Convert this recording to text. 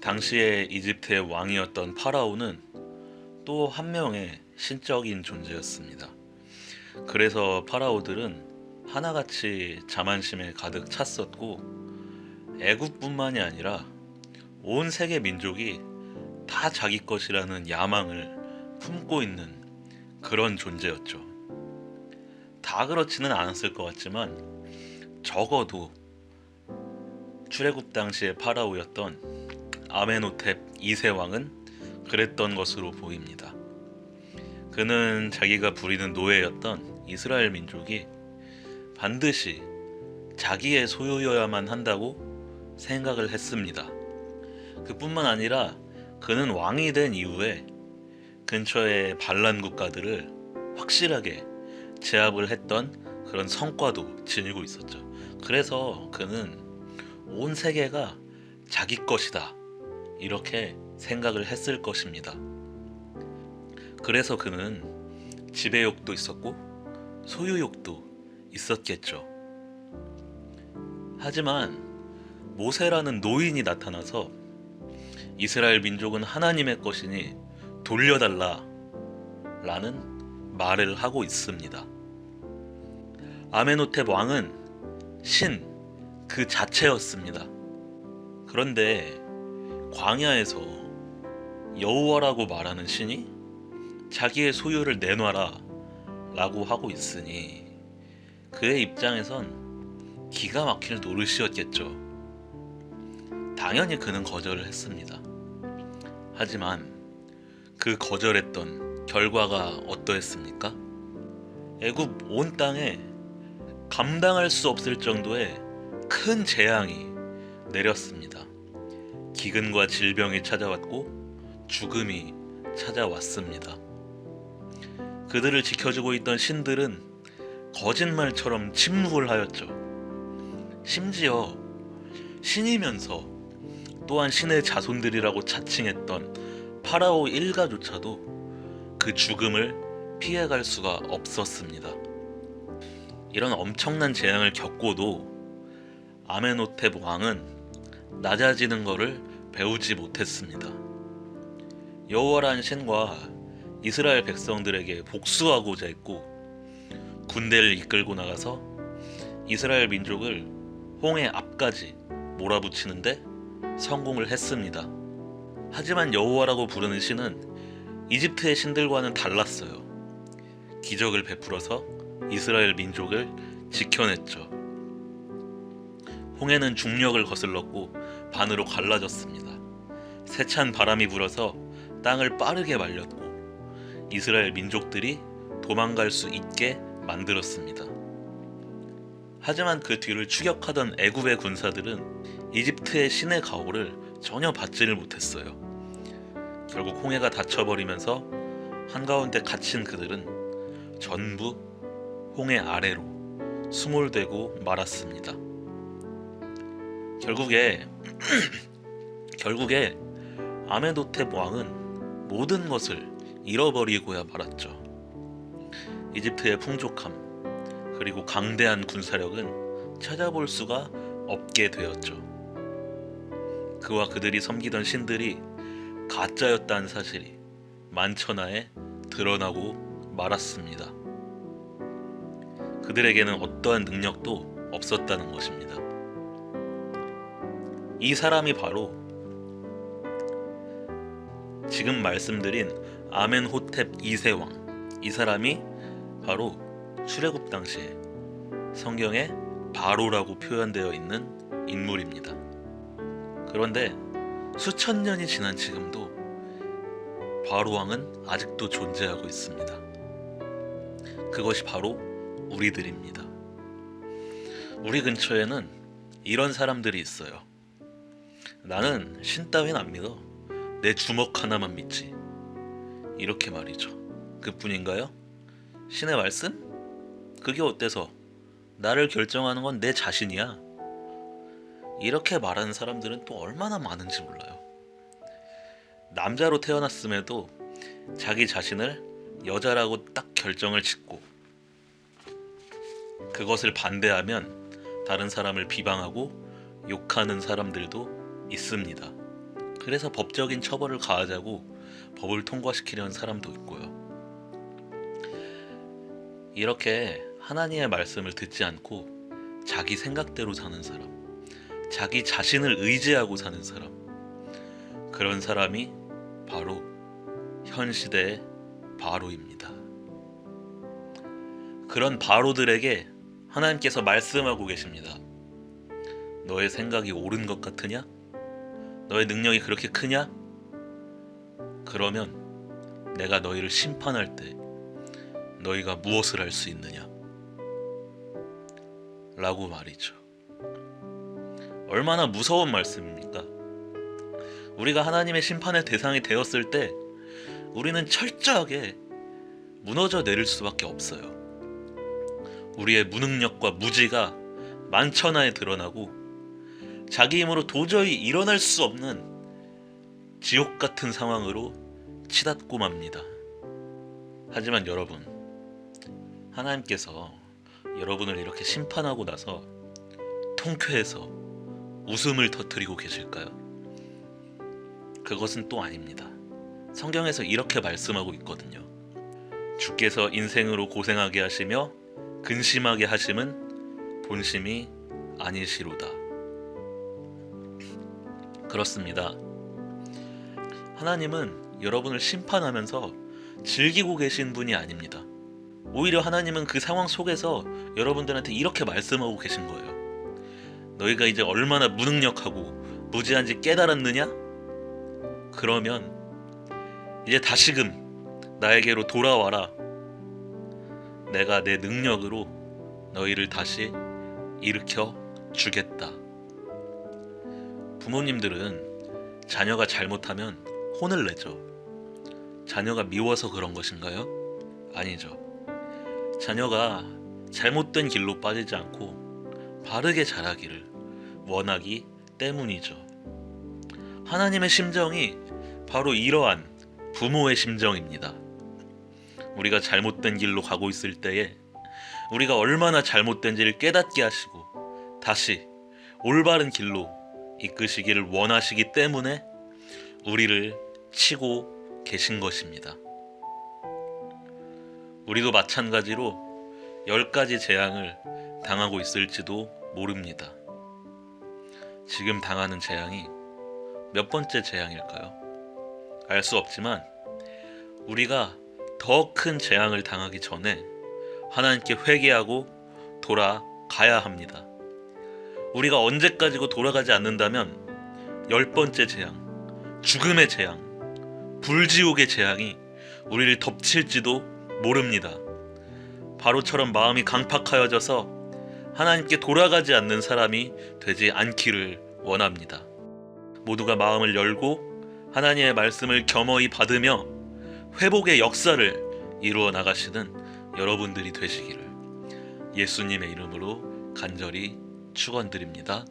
당시에 이집트의 왕이었던 파라오는 또 한 명의 신적인 존재였습니다. 그래서 파라오들은 하나같이 자만심에 가득 찼었고, 애굽뿐만이 아니라 온 세계 민족이 다 자기 것이라는 야망을 품고 있는 그런 존재였죠. 다 그렇지는 않았을 것 같지만 적어도 출애굽 당시의 파라오였던 아멘호텝 2세 왕은 그랬던 것으로 보입니다. 그는 자기가 부리는 노예였던 이스라엘 민족이 반드시 자기의 소유여야만 한다고 생각을 했습니다. 그뿐만 아니라 그는 왕이 된 이후에 근처의 반란 국가들을 확실하게 제압을 했던 그런 성과도 지니고 있었죠. 그래서 그는 온 세계가 자기 것이다, 이렇게 생각을 했을 것입니다. 그래서 그는 지배욕도 있었고 소유욕도 있었겠죠. 하지만 모세라는 노인이 나타나서 이스라엘 민족은 하나님의 것이니 돌려달라 라는 말을 하고 있습니다. 아멘호텝 왕은 신 그 자체였습니다. 그런데 광야에서 여호와라고 말하는 신이 자기의 소유를 내놔라 라고 하고 있으니 그의 입장에선 기가 막힐 노릇이었겠죠. 당연히 그는 거절을 했습니다. 하지만 그 거절했던 결과가 어떠했습니까? 애굽 온 땅에 감당할 수 없을 정도의 큰 재앙이 내렸습니다. 기근과 질병이 찾아왔고 죽음이 찾아왔습니다. 그들을 지켜주고 있던 신들은 거짓말처럼 침묵을 하였죠. 심지어 신이면서 또한 신의 자손들이라고 자칭했던 파라오 일가조차도 그 죽음을 피해갈 수가 없었습니다. 이런 엄청난 재앙을 겪고도 아멘호텝 왕은 낮아지는 것을 배우지 못했습니다. 여호와라는 신과 이스라엘 백성들에게 복수하고자 했고, 군대를 이끌고 나가서 이스라엘 민족을 홍해 앞까지 몰아붙이는데 성공을 했습니다. 하지만 여호와라고 부르는 신은 이집트의 신들과는 달랐어요. 기적을 베풀어서 이스라엘 민족을 지켜냈죠. 홍해는 중력을 거슬렀고 반으로 갈라졌습니다. 세찬 바람이 불어서 땅을 빠르게 말렸고 이스라엘 민족들이 도망갈 수 있게 만들었습니다. 하지만 그 뒤를 추격하던 애굽의 군사들은 이집트의 신의 가호를 전혀 받지를 못했어요. 결국 홍해가 닫혀버리면서 한가운데 갇힌 그들은 전부 홍해 아래로 수몰되고 말았습니다. 결국에 아멘호텝 왕은 모든 것을 잃어버리고야 말았죠. 이집트의 풍족함 그리고 강대한 군사력은 찾아볼 수가 없게 되었죠. 그와 그들이 섬기던 신들이 가짜였다는 사실이 만천하에 드러나고 말았습니다. 그들에게는 어떠한 능력도 없었다는 것입니다. 이 사람이 바로 지금 말씀드린 아멘호텝 2세 왕, 이 사람이 바로 출애굽 당시에 성경에 바로라고 표현되어 있는 인물입니다. 그런데 수천 년이 지난 지금도 바로 왕은 아직도 존재하고 있습니다. 그것이 바로 우리들입니다. 우리 근처에는 이런 사람들이 있어요. 나는 신 따윈 안 믿어. 내 주먹 하나만 믿지. 이렇게 말이죠. 그뿐인가요? 신의 말씀? 그게 어때서? 나를 결정하는 건 내 자신이야. 이렇게 말하는 사람들은 또 얼마나 많은지 몰라요. 남자로 태어났음에도 자기 자신을 여자라고 딱 결정을 짓고 그것을 반대하면 다른 사람을 비방하고 욕하는 사람들도 있습니다. 그래서 법적인 처벌을 가하자고 법을 통과시키려는 사람도 있고요. 이렇게 하나님의 말씀을 듣지 않고 자기 생각대로 사는 사람, 자기 자신을 의지하고 사는 사람, 그런 사람이 바로 현 시대의 바로입니다. 그런 바로들에게 하나님께서 말씀하고 계십니다. 너의 생각이 옳은 것 같으냐? 너의 능력이 그렇게 크냐? 그러면 내가 너희를 심판할 때 너희가 무엇을 할 수 있느냐? 라고 말이죠. 얼마나 무서운 말씀입니까? 우리가 하나님의 심판의 대상이 되었을 때 우리는 철저하게 무너져 내릴 수밖에 없어요. 우리의 무능력과 무지가 만천하에 드러나고 자기 힘으로 도저히 일어날 수 없는 지옥 같은 상황으로 치닫고 맙니다. 하지만 여러분, 하나님께서 여러분을 이렇게 심판하고 나서 통쾌해서 웃음을 터뜨리고 계실까요? 그것은 또 아닙니다. 성경에서 이렇게 말씀하고 있거든요. 주께서 인생으로 고생하게 하시며 근심하게 하심은 본심이 아니시로다. 그렇습니다. 하나님은 여러분을 심판하면서 즐기고 계신 분이 아닙니다. 오히려 하나님은 그 상황 속에서 여러분들한테 이렇게 말씀하고 계신 거예요. 너희가 이제 얼마나 무능력하고 무지한지 깨달았느냐? 그러면 이제 다시금 나에게로 돌아와라. 내가 내 능력으로 너희를 다시 일으켜 주겠다. 부모님들은 자녀가 잘못하면 혼을 내죠. 자녀가 미워서 그런 것인가요? 아니죠. 자녀가 잘못된 길로 빠지지 않고 바르게 자라기를 원하기 때문이죠. 하나님의 심정이 바로 이러한 부모의 심정입니다. 우리가 잘못된 길로 가고 있을 때에 우리가 얼마나 잘못된지를 깨닫게 하시고 다시 올바른 길로 이끄시기를 원하시기 때문에 우리를 치고 계신 것입니다. 우리도 마찬가지로 10가지 재앙을 당하고 있을지도 모릅니다. 지금 당하는 재앙이 몇 번째 재앙일까요? 알 수 없지만 우리가 더 큰 재앙을 당하기 전에 하나님께 회개하고 돌아가야 합니다. 우리가 언제까지고 돌아가지 않는다면 10번째 재앙, 죽음의 재앙, 불지옥의 재앙이 우리를 덮칠지도 모릅니다. 바로처럼 마음이 강팍하여져서 하나님께 돌아가지 않는 사람이 되지 않기를 원합니다. 모두가 마음을 열고 하나님의 말씀을 겸허히 받으며 회복의 역사를 이루어 나가시는 여러분들이 되시기를 예수님의 이름으로 간절히 축원드립니다.